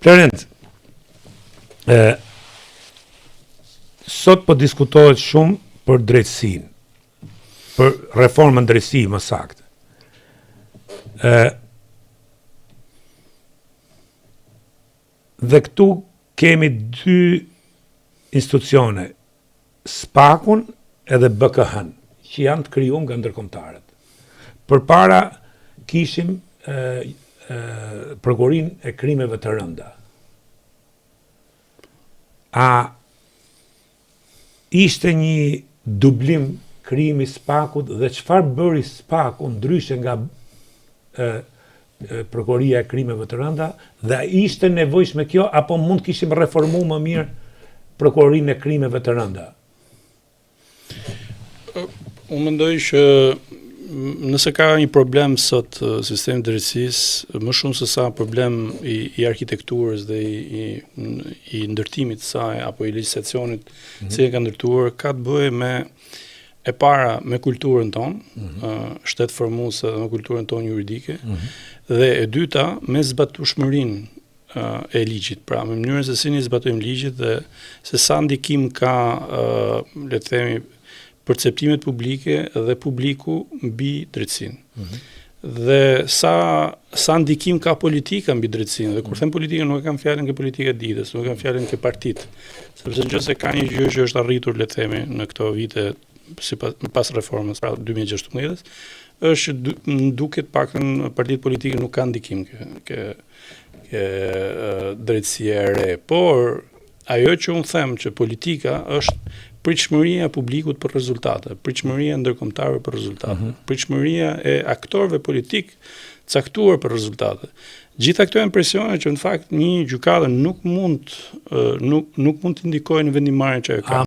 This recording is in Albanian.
Terence, sot po diskutohet shumë për drejtësinë, për reformën drejtësi më saktë. Dhe këtu kemi dy institucione, SPAK-un edhe BKH-n, që janë të krijuar nga ndërkombëtarët. Përpara kishim prokurorinë e krimeve të rënda. A ishte një dublim krijimi SPAK-ut dhe çfarë bëri SPAK-u ndryshe nga prokuroria e krimeve të rënda dhe ishte nevojshme kjo apo mund kishim reformuar më mirë prokurorinë e krimeve të rënda? Unë mendoj që nëse ka një problem sot sistemi i drejtësisë, më shumë se sa problem i arkitekturës dhe i ndërtimit të saj apo i legjislacionit që ka ndërtuar, ka të bëjë me e para me kulturën tonë, shtet formuese dhe me kulturën tonë juridike, dhe e dyta me zbatueshmërinë e ligjit, pra me mënyrën se si ne zbatojmë ligjit dhe se sa ndikim ka, le të themi, perceptimet publike dhe publiku mbi drejtësinë. Dhe sa ndikim ka politika mbi drejtësinë. Dhe kur them politika nuk e kam fjalën ke politika e ditës, nuk e kam fjalën ke partitë. Sepse nëse ka një gjë që është arritur, le të themi, në këto vite pas reformës, pra 2016-s, është duket paktën partitë politike nuk kanë ndikim ke drejtësia e re. Por ajo që unë them që politika është pritshmëria e publikut për rezultate, pritshmëria e ndërkombëtarëve për rezultate, pritshmëria e aktorëve politik caktuar për rezultate. Gjitha këto janë presione që në fakt një gjykatër nuk mund të ndikojë në vendimarrjen që e ka.